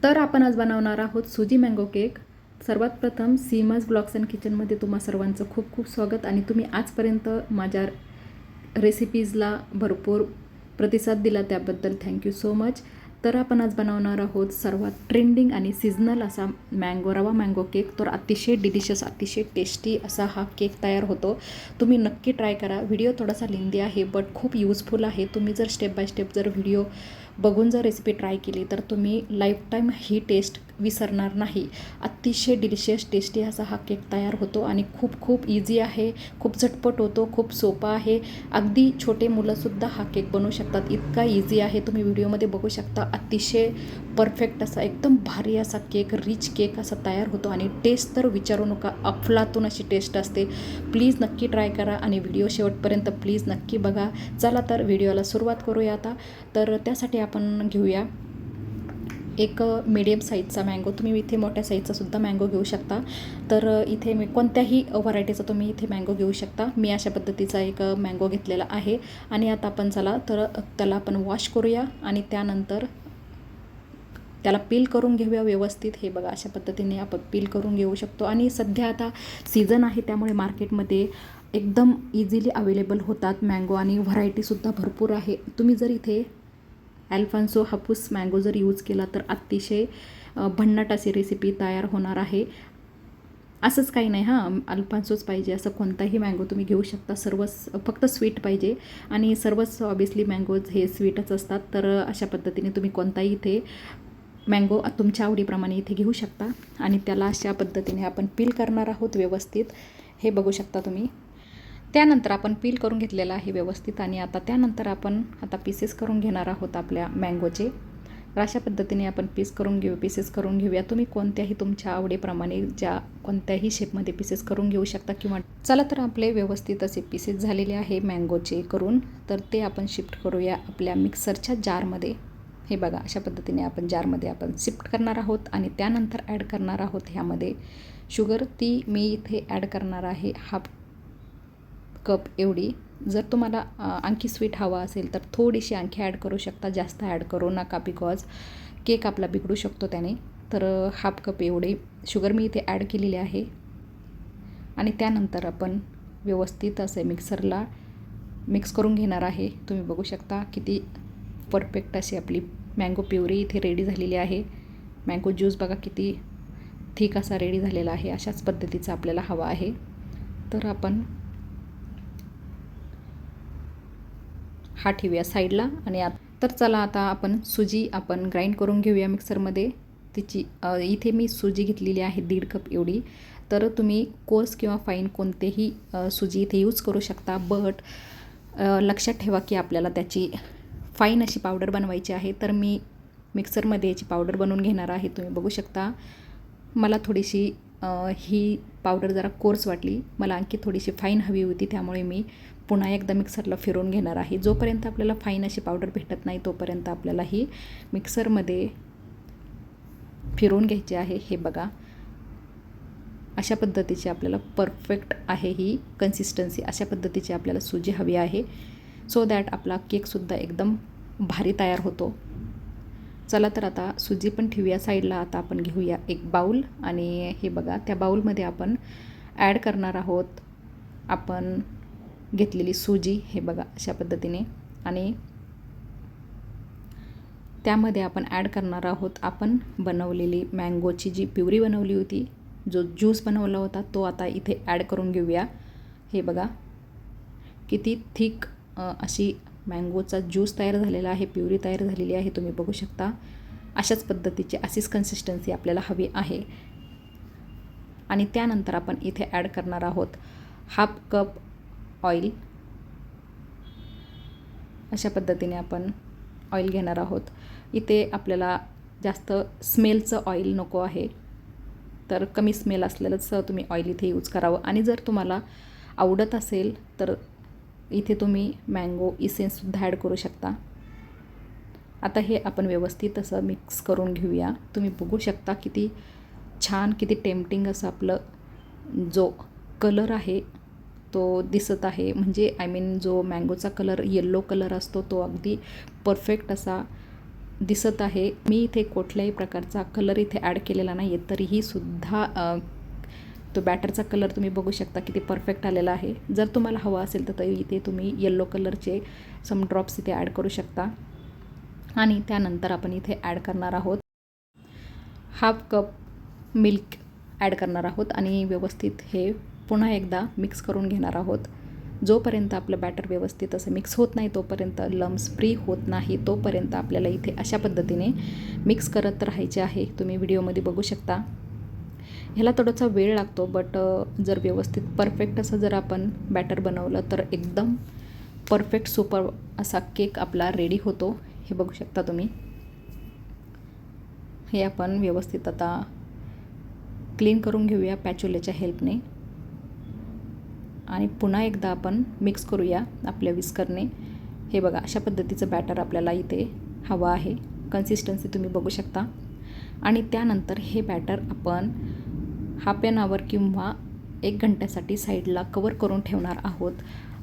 तर आपण आज बनवणार आहोत सुजी मँगो केक. सर्वात प्रथम सीमाज ब्लॉग्स अँड किचनमध्ये तुम्हा सर्वांचं खूप खूप स्वागत. आणि तुम्ही आजपर्यंत माझ्या रेसिपीजला भरपूर प्रतिसाद दिला त्याबद्दल थँक्यू सो मच. तर आपण आज बनवणार आहोत सर्वात ट्रेंडिंग आणि सीझनल असा रवा मँगो केक. तर अतिशय डिलिशियस, अतिशय टेस्टी असा हा केक तयार होतो. तुम्ही नक्की ट्राय करा. व्हिडिओ थोडासा लेंदी आहे बट खूप यूजफुल आहे. तुम्ही जर स्टेप बाय स्टेप जर व्हिडिओ बघून जर रेसिपी ट्राय केली तर तुम्ही लाईफटाईम ही टेस्ट विसरणार नाही. अतिशय डिलिशियस टेस्टी असा हा केक तयार होतो आणि खूप खूप इझी आहे, खूप झटपट होतो, खूप सोपा आहे. अगदी छोटे मुलंसुद्धा हा केक बनवू शकतात, इतका इझी आहे. तुम्ही व्हिडिओमध्ये बघू शकता. अतिशय परफेक्ट असा एकदम भारी असा केक, रिच केक असा तयार होतो आणि टेस्ट तर विचारू नका, अफलातून अशी टेस्ट असते. प्लीज नक्की ट्राय करा आणि व्हिडिओ शेवटपर्यंत प्लीज नक्की बघा. चला तर व्हिडिओला सुरुवात करूया आता. तर त्यासाठी आपण घेऊया एक मीडियम साईजचा मँगो. तुम्ही इथे मोठ्या साईजचा सुद्धा मँगो घेऊ शकता. तर इथे मी कोणत्याही व्हरायटीचा तुम्ही इथे मँगो घेऊ शकता. मी अशा पद्धतीचा एक मँगो घेतलेला आहे. आणि आता आपण चला तर त्याला आपण वॉश करूया आणि त्यानंतर त्याला पील करून घेऊया व्यवस्थित. हे बघा, अशा पद्धतीने आपण पील करून घेऊ शकतो. आणि सध्या आता सीझन आहे त्यामुळे मार्केटमध्ये एकदम इझिली अवेलेबल होतात मँगो आणि व्हरायटीसुद्धा भरपूर आहे. तुम्ही जर इथे अल्फान्सो हापूस मँगो जर यूज केला तर अतिशय भन्नाट अशी रेसिपी तयार होणार आहे. असंच काही नाही हां, अल्फान्सोच पाहिजे असं कोणताही मँगो तुम्ही घेऊ शकता. सर्वच फक्त स्वीट पाहिजे आणि सर्वच ऑबियसली मँगोज हे स्वीटच असतात. तर अशा पद्धतीने तुम्ही कोणताही इथे मँगो तुमच्या आवडीप्रमाणे इथे घेऊ शकता. आणि त्याला अशा पद्धतीने आपण पील करणार आहोत व्यवस्थित. हे बघू शकता तुम्ही. त्यानंतर आपण पील करून घेतलेलं आहे व्यवस्थित. आणि आता त्यानंतर आपण आता पीसेस करून घेणार आहोत आपल्या मँगोचे. तर अशा पद्धतीने आपण पीसेस करून घेऊया. तुम्ही कोणत्याही तुमच्या आवडीप्रमाणे ज्या कोणत्याही शेपमध्ये पीसेस करून घेऊ शकता किंवा चला तर आपले व्यवस्थित असे पीसेस झालेले आहे मँगोचे करून. तर ते आपण शिफ्ट करूया आपल्या मिक्सरच्या जारमध्ये. हे बघा, अशा पद्धतीने आपण जारमध्ये आपण शिफ्ट करणार आहोत. आणि त्यानंतर ॲड करणार आहोत ह्यामध्ये शुगर. ती मी इथे ॲड करणार आहे हाफ कप एवढी. जर तुम्हाला आणखी स्वीट हवा असेल तर थोडीशी आणखी ॲड करू शकता, जास्त ॲड करू नका बिकॉज केक आपला बिघडू शकतो त्याने. तर हाफ कप एवढे शुगर मी इथे ॲड केलेली आहे. आणि त्यानंतर आपण व्यवस्थित असे मिक्सरला मिक्स करून घेणार आहे. तुम्ही बघू शकता किती परफेक्ट अशी आपली मँगो प्युरी इथे रेडी झालेली आहे. मँगो ज्यूस बघा किती थिक असा रेडी झालेला आहे. अशाच पद्धतीचा आपल्याला हवा आहे. तर आपण हा ठेवूया साईडला. आणि तर चला आता आपण सुजी आपण ग्राइंड करून घेऊया मिक्सरमध्ये. तिची इथे मी सुजी घेतलेली आहे 1.5 कप एवढी. तर तुम्ही कोर्स किंवा फाईन कोणतेही सुजी इथे यूज करू शकता. बट लक्षात ठेवा की आपल्याला त्याची फाईन अशी पावडर बनवायची आहे. तर मी मिक्सरमध्ये याची पावडर बनवून घेणार आहे. तुम्ही बघू शकता. मला थोडीशी ही पावडर जरा कोर्स वाटली, मला आणखी थोडीशी फाईन हवी होती, त्यामुळे मी पुन्हा एकदा मिक्सरला फिरवून घेणार आहे. जोपर्यंत आपल्याला फाईन अशी पावडर भेटत नाही तोपर्यंत आपल्याला ही मिक्सरमध्ये फिरवून घ्यायची आहे. हे बघा, अशा पद्धतीची आपल्याला परफेक्ट आहे ही कन्सिस्टन्सी. अशा पद्धतीची आपल्याला सुजी हवी आहे सो दॅट आपला केकसुद्धा एकदम भारी तयार होतो. चला तर आता सुजी पण ठेवूया साईडला. आता आपण घेऊया एक बाऊल. आणि हे बघा, त्या बाऊलमध्ये आपण ॲड करणार आहोत आपण घेतलेली सुजी. हे बघा, अशा पद्धतीने. आणि त्यामध्ये आपण ॲड करणार आहोत आपण बनवलेली मँगोची जी प्युरी बनवली होती, जो ज्यूस बनवला होता तो आता इथे ॲड करून घेऊया. हे बघा किती थिक अशी मँगोचा ज्यूस तयार झालेला आहे, प्युरी तयार झालेली आहे. तुम्ही बघू शकता. अशाच पद्धतीची अशीच कन्सिस्टन्सी आपल्याला हवी आहे. आणि त्यानंतर आपण इथे ॲड करणार आहोत हाफ कप ऑइल. अशा पद्धतीने आपण ऑइल घेणार आहोत. इथे आपल्याला जास्त स्मेलचं ऑइल नको आहे, तर कमी स्मेल असलेलंच तुम्ही ऑइल इथे यूज करावं. आणि जर तुम्हाला आवडत असेल तर इथे तुम्ही मँगो इसेन्ससुद्धा ॲड करू शकता. आता हे आपण व्यवस्थित असं मिक्स करून घेऊया. तुम्ही बघू शकता किती छान, किती टेम्पटिंग असं आपलं जो कलर आहे तो दिसत आहे. म्हणजे आय मीन जो मँगोचा कलर येल्लो कलर असतो तो अगदी परफेक्ट असा दिसत आहे. मी इथे कुठल्याही प्रकारचा कलर इथे ॲड केलेला नाही आहे, तरीही सुद्धा तो बॅटरचा कलर तुम्ही बघू शकता किती परफेक्ट आलेला आहे. जर तुम्हाला हवा असेल तर इथे तुम्ही येलो कलरचे सम ड्रॉप्स इथे ॲड करू शकता. आणि त्यानंतर आपण इथे ॲड करणार आहोत 1/2 कप मिल्क ॲड करणार आहोत आणि व्यवस्थित हे पुन्हा एकदा मिक्स करून घेणार आहोत. जोपर्यंत आपलं बॅटर व्यवस्थित असं मिक्स होत नाही, तोपर्यंत लम्स फ्री होत नाही, तोपर्यंत आपल्याला इथे अशा पद्धतीने मिक्स करत राहायचे आहे. तुम्ही व्हिडिओमध्ये बघू शकता. ह्याला थोडासा वेळ लागतो, बट जर व्यवस्थित परफेक्ट असं जर आपण बॅटर बनवलं तर एकदम परफेक्ट सुपर असा केक आपला रेडी होतो. हे बघू शकता तुम्ही. हे आपण व्यवस्थित आता क्लीन करून घेऊया पॅचुल्याच्या हेल्पने आणि पुन्हा एकदा आपण मिक्स करूया आपल्या विस्करने. हे बघा, अशा पद्धतीचं बॅटर आपल्याला इथे हवं आहे. कन्सिस्टन्सी तुम्ही बघू शकता. आणि त्यानंतर हे बॅटर आपण 1/2 अवर किंवा 1 घंट्यासाठी साईडला कवर करून ठेवणार आहोत,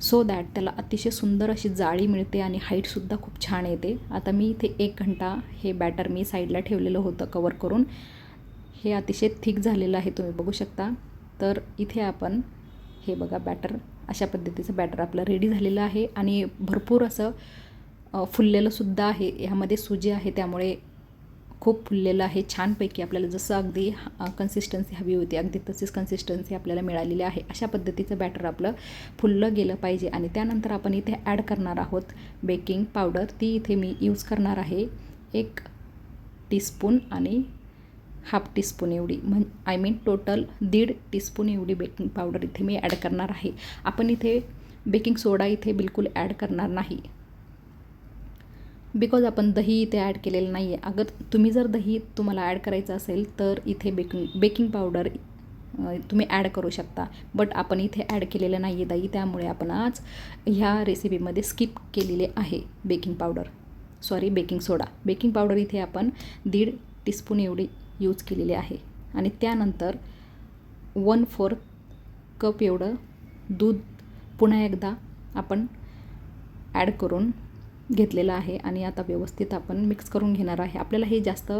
सो दॅट त्याला अतिशय सुंदर अशी जाळी मिळते आणि हाईटसुद्धा खूप छान येते. आता मी इथे 1 घंटा हे बॅटर मी साईडला ठेवलेलं होतं कवर करून. हे अतिशय थिक झालेलं आहे, तुम्ही बघू शकता. तर इथे आपण हे बघा, बॅटर अशा पद्धतीचं बॅटर आपलं रेडी झालेलं आहे आणि भरपूर असं फुललेलंसुद्धा आहे. ह्यामध्ये सुजी आहे त्यामुळे खूप फुललेलं आहे छानपैकी. आपल्याला जसं अगदी कन्सिस्टन्सी हवी होती अगदी तशीच कन्सिस्टन्सी आपल्याला मिळालेली आहे. अशा पद्धतीचं बॅटर आपलं फुललं गेलं पाहिजे. आणि त्यानंतर आपण इथे ॲड करणार आहोत बेकिंग पावडर. ती इथे मी यूज करणार आहे 1 टीस्पून आणि 1/2 टीस्पून एवढी, टोटल 1.5 टीस्पून एवढी बेकिंग पावडर इथे मी ॲड करणार आहे. आपण इथे बेकिंग सोडा इथे बिलकुल ॲड करणार नाही, बिकॉज आपण दही इथे ॲड केलेलं नाही आहे. अगर तुम्ही जर दही तुम्हाला ॲड करायचं असेल तर इथे बेकिंग पावडर तुम्ही ॲड करू शकता, बट आपण इथे ॲड केलेलं नाही आहे दही, त्यामुळे आपण आज ह्या रेसिपीमध्ये स्किप केलेले आहे बेकिंग सोडा. बेकिंग पावडर इथे आपण 1.5 टीस्पून एवढी यूज केलेली आहे. आणि त्यानंतर 1/4 कप एवढं दूध पुन्हा एकदा आपण ॲड करून घेतलेलं आहे आणि आता व्यवस्थित आपण मिक्स करून घेणार आहे. आपल्याला हे जास्त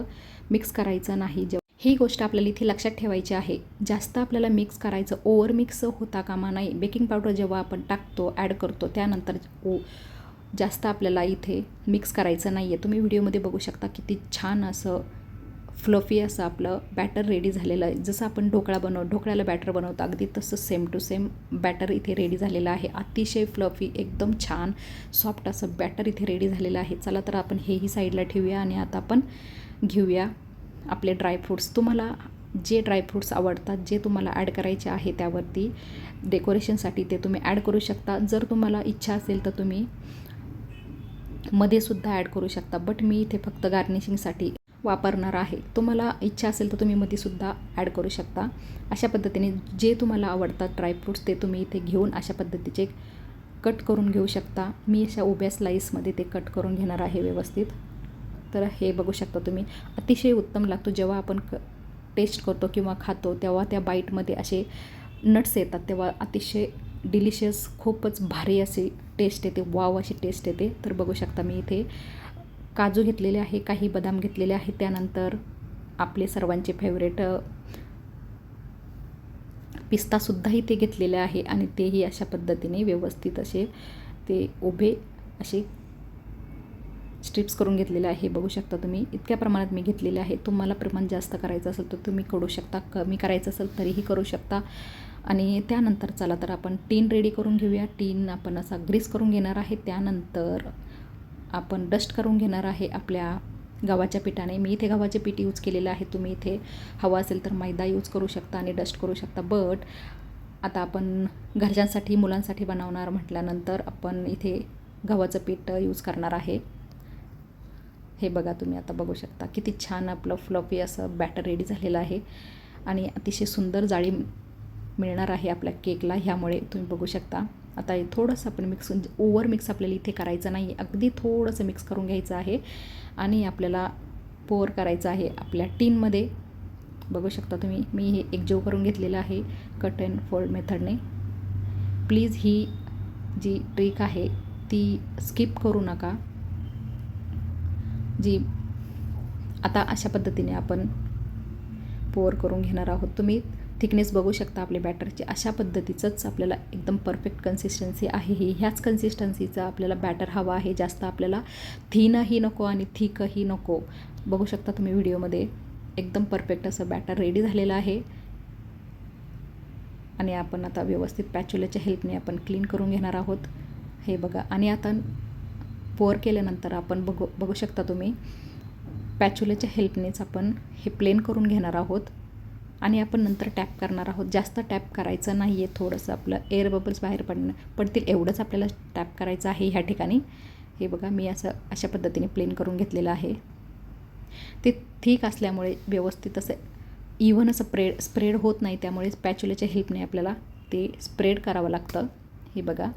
मिक्स करायचं नाही. ही गोष्ट आपल्याला इथे लक्षात ठेवायची आहे. जास्त आपल्याला मिक्स करायचं, ओव्हर मिक्स होता कामा नाही. बेकिंग पावडर जेव्हा आपण टाकतो ॲड करतो त्यानंतर जास्त आपल्याला इथे मिक्स करायचं नाही आहे. तुम्ही व्हिडिओमध्ये बघू शकता किती छान असं फ्लफी असं आपलं बॅटर रेडी झालेलं आहे. जसं आपण ढोकळ्याला बॅटर बनवतो अगदी तसं सेम टू सेम बॅटर इथे रेडी झालेलं आहे. अतिशय फ्लफी, एकदम छान सॉफ्ट असं बॅटर इथे रेडी झालेलं आहे. चला तर आपण हेही साईडला ठेवूया आणि आता आपण घेऊया आपले ड्रायफ्रूट्स. तुम्हाला जे ड्रायफ्रूट्स आवडतात, जे तुम्हाला ॲड करायचे आहे त्यावरती डेकोरेशनसाठी ते तुम्ही ॲड करू शकता. जर तुम्हाला इच्छा असेल तर तुम्ही मध्ये सुद्धा ॲड करू शकता, बट मी इथे फक्त गार्निशिंगसाठी वापरणार आहे. तुम्हाला इच्छा असेल तर तुम्ही मध्येसुद्धा ॲड करू शकता. अशा पद्धतीने जे तुम्हाला आवडतात ड्रायफ्रूट्स ते तुम्ही इथे घेऊन अशा पद्धतीचे कट करून घेऊ शकता. मी अशा उभ्या स्लाईसमध्ये ते कट करून घेणार आहे व्यवस्थित. तर हे बघू शकता तुम्ही, अतिशय उत्तम लागतो. जेव्हा आपण टेस्ट करतो किंवा खातो तेव्हा त्या बाईटमध्ये असे नट्स येतात, तेव्हा अतिशय डिलिशियस, खूपच भारी अशी टेस्ट येते, वाव अशी टेस्ट येते. तर बघू शकता मी इथे काजू घेतलेले आहे, काही बदाम घेतलेले आहे, त्यानंतर आपले सर्वांचे फेवरेट पिस्तासुद्धा इथे घेतलेले आहे आणि तेही अशा पद्धतीने व्यवस्थित असे ते उभे असे स्ट्रिप्स करून घेतलेले आहे. बघू शकता तुम्ही, इतक्या प्रमाणात मी घेतलेले आहे. तुम्हाला प्रमाण जास्त करायचं असेल तर तुम्ही करू शकता, कमी करायचं असेल तरीही करू शकता. आणि त्यानंतर चला तर आपण टीन रेडी करून घेऊया. टीन आपण असा ग्रीस करून घेणार आहे. त्यानंतर आपण डस्ट करून घेणार आहे आपल्या गव्हाच्या पिठाने. मी इथे गव्हाचे पीठ यूज केलेलं आहे. तुम्ही इथे हवा असेल तर मैदा यूज करू शकता आणि डस्ट करू शकता. बट आता आपण घरच्यांसाठी, मुलांसाठी बनवणार म्हटल्यानंतर आपण इथे गव्हाचं पीठ यूज करणार आहे. हे बघा तुम्ही, आता बघू शकता किती छान आपलं फ्लफी असं बॅटर रेडी झालेलं आहे आणि अतिशय सुंदर जाळी मिळणार आहे आपल्या केकला. ह्यामुळे तुम्ही बघू शकता. आता थोडंसं आपण ओव्हर मिक्स आपल्याला इथे करायचं नाही, अगदी थोडंसं मिक्स करून घ्यायचं आहे आणि आपल्याला पोर करायचं आहे आपल्या टीनमध्ये. बघू शकता तुम्ही, मी हे एकजीव करून घेतलेलं आहे कट अँड फोल्ड मेथडने. प्लीज ही जी ट्रिक आहे ती स्किप करू नका. जी आता अशा पद्धतीने आपण पोअर करून घेणार आहोत. तुम्ही थिकनेस बघू शकता आपल्या बॅटरची. अशा पद्धतीचंच आपल्याला एकदम परफेक्ट कन्सिस्टन्सी आहे ही. ह्याच कन्सिस्टन्सीचा आपल्याला बॅटर हवा आहे. जास्त आपल्याला थिनही नको आणि थिकही नको. बघू शकता तुम्ही व्हिडिओमध्ये एकदम परफेक्ट असं बॅटर रेडी झालेलं आहे. आणि आपण आता व्यवस्थित पॅच्युलाच्या हेल्पने आपण क्लीन करून घेणार आहोत. हे बघा. आणि आता पोअर केल्यानंतर आपण बघू शकता तुम्ही पॅच्युलाच्या हेल्पनेच आपण हे प्लेन करून घेणार आहोत. आणि आपण नंतर टॅप करणार आहोत. जास्त टॅप करायचं नाही आहे. थोडंसं आपलं एअर बबल्स बाहेर पडतील एवढंच आपल्याला टॅप करायचं आहे ह्या ठिकाणी. हे बघा मी अशा पद्धतीने प्लेन करून घेतलेलं आहे. ते थिक असल्यामुळे व्यवस्थित असं इव्हन असं स्प्रेड होत नाही. त्यामुळे पॅच्युलाच्या हेल्पने आपल्याला ते स्प्रेड करावं लागतं. हे बघा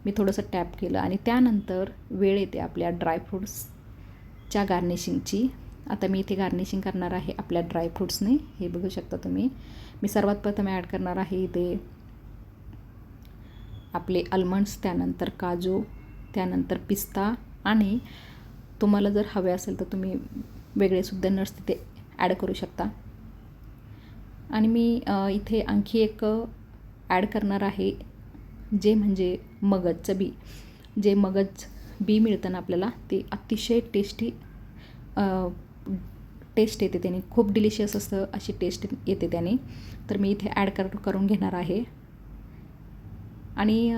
मी थोडंसं टॅप केलं. आणि त्यानंतर वेळ येते आपल्या ड्रायफ्रूट्सच्या गार्निशिंगची. आता मी इथे गार्निशिंग करणार आहे आपल्या ड्रायफ्रूट्सने. हे बघू शकता तुम्ही. मी सर्वात प्रथम ॲड करणार आहे इथे आपले आल्मंड्स, त्यानंतर काजू, त्यानंतर पिस्ता. आणि तुम्हाला जर हवे असेल तर तुम्ही वेगळेसुद्धा नट्स तिथे ॲड करू शकता. आणि मी इथे आणखी एक ॲड करणार आहे जे म्हणजे मगजचं बी. जे मगज बी मिळतं ना आपल्याला ते अतिशय टेस्टी टेस्ट येते त्याने. खूप डिलिशियस असं अशी टेस्ट येते त्याने. तर मी इथे ॲड करून घेणार आहे. आणि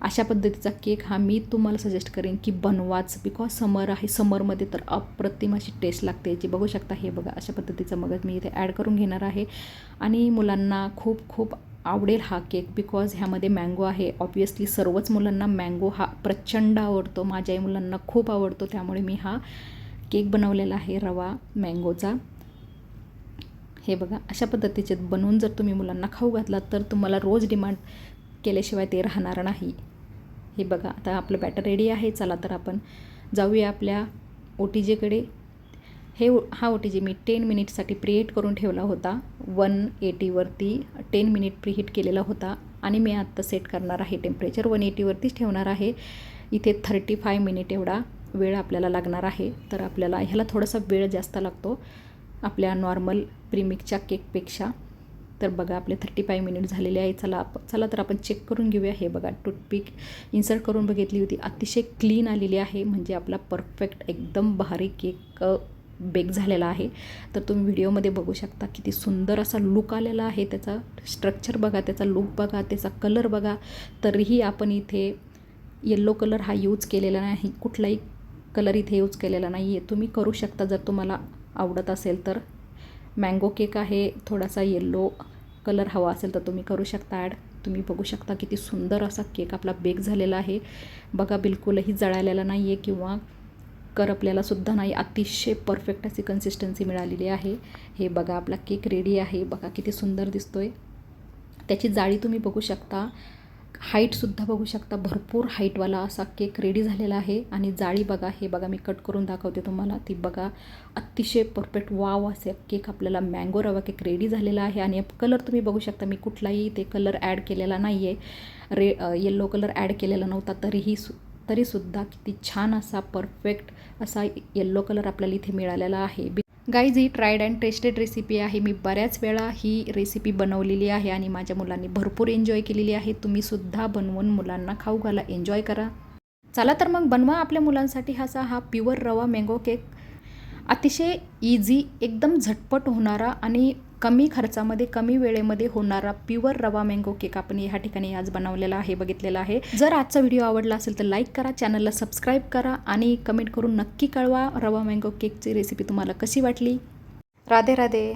अशा पद्धतीचा केक हा मी तुम्हाला सजेस्ट करेन की बनवाच. बिकॉज समर आहे. समरमध्ये तर अप्रतिम अशी टेस्ट लागते याची. बघू शकता. हे बघा अशा पद्धतीचा मगज मी इथे ॲड करून घेणार आहे. आणि मुलांना खूप खूप आवडेल हा केक. बिकॉज ह्यामध्ये मँगो आहे. ऑब्वियसली सर्वच मुलांना मँगो हा प्रचंड आवडतो. माझ्याही मुलांना खूप आवडतो. त्यामुळे मी हा केक बनवलेला आहे रवा मँगोचा. हे बघा अशा पद्धतीचे बनवून जर तुम्ही मुलांना खाऊ घातलात तर तुम्हाला रोज डिमांड केल्याशिवाय ते राहणार नाही. हे बघा आता आपलं बॅटर रेडी आहे. चला तर आपण जाऊया आपल्या OTGकडे. हा OTG मी 10 मिनिटसाठी प्रीहीट करून ठेवला होता. 180वरती 10 मिनिट प्रीहीट केलेला होता. आणि मी आत्ता सेट करणार आहे टेम्परेचर 180वरतीच ठेवणार आहे. इथे 35 मिनिट एवढा वेळ आपल्याला लागणार आहे. तर आपल्याला ह्याला थोडासा वेळ जास्त लागतो आपल्या नॉर्मल प्रीमिक्सच्या केकपेक्षा. तर बघा आपले 35 मिनिट झालेले आहे. चला तर आपण चेक करून घेऊया. हे बघा टूथपिक इन्सर्ट करून बघितली होती. अतिशय क्लीन आलेली आहे. म्हणजे आपला परफेक्ट एकदम भारी केक बेक झालेला आहे. तर तुम्ही व्हिडिओमध्ये बघू शकता किती सुंदर असा लुक आलेला आहे. त्याचा स्ट्रक्चर बघा, त्याचा लुक बघा, त्याचा कलर बघा. तरीही आपण इथे येल्लो कलर हा यूज केलेला नाही. कुठलाही कलर इथे यूज केलेला नाही आहे. तुम्ही करू शकता जर तुम्हाला आवडत असेल तर. मँगो केक आहे. थोडासा येल्लो कलर हवा असेल तर तुम्ही करू शकता ॲड. तुम्ही बघू शकता किती सुंदर असा केक आपला बेक झालेला आहे. बघा बिलकुलही जळालेला नाही आहे किंवा करपलेला सुद्धा नाही. अतिशय परफेक्ट अशी कन्सिस्टन्सी मिळालेली आहे. हे बघा आपला केक रेडी आहे. बघा किती सुंदर दिसतोय. त्याची जाळी तुम्ही बघू शकता. हाईटसुद्धा बघू शकता. भरपूर हाईटवाला असा केक रेडी झालेला आहे. आणि जाळी बघा. हे बघा मी कट करून दाखवते तुम्हाला. ती बघा अतिशय परफेक्ट वाव असे केक आपल्याला मँगो रवा केक रेडी झालेला आहे. आणि कलर तुम्ही बघू शकता. मी कुठलाही ते कलर ॲड केलेला नाही आहे. येल्लो कलर ॲड केलेला नव्हता. तरीसुद्धा किती छान असा परफेक्ट असा येल्लो कलर आपल्याला इथे मिळालेला आहे. Guys he tried and tested recipe आहे. मी बऱ्याच वेळा ही रेसिपी बनवलेली आहे आणि माझ्या मुलांनी भरपूर एन्जॉय केलेली आहे. तुम्हीसुद्धा बनवून मुलांना खाऊ घाला, एन्जॉय करा. चला तर मग बनवा आपल्या मुलांसाठी हा प्युअर रवा मँगो केक. अतिशय इझी, एकदम झटपट होणारा आणि कमी खर्चामध्ये कमी वेळेमध्ये होणारा प्युअर रवा मँगो केक आपण ह्या ठिकाणी आज बनवलेला आहे, बघितलेला आहे. जर आजचा व्हिडिओ आवडला असेल तर लाईक करा, चॅनलला सबस्क्राईब करा आणि कमेंट करून नक्की कळवा रवा मँगो केकची रेसिपी तुम्हाला कशी वाटली. राधे राधे.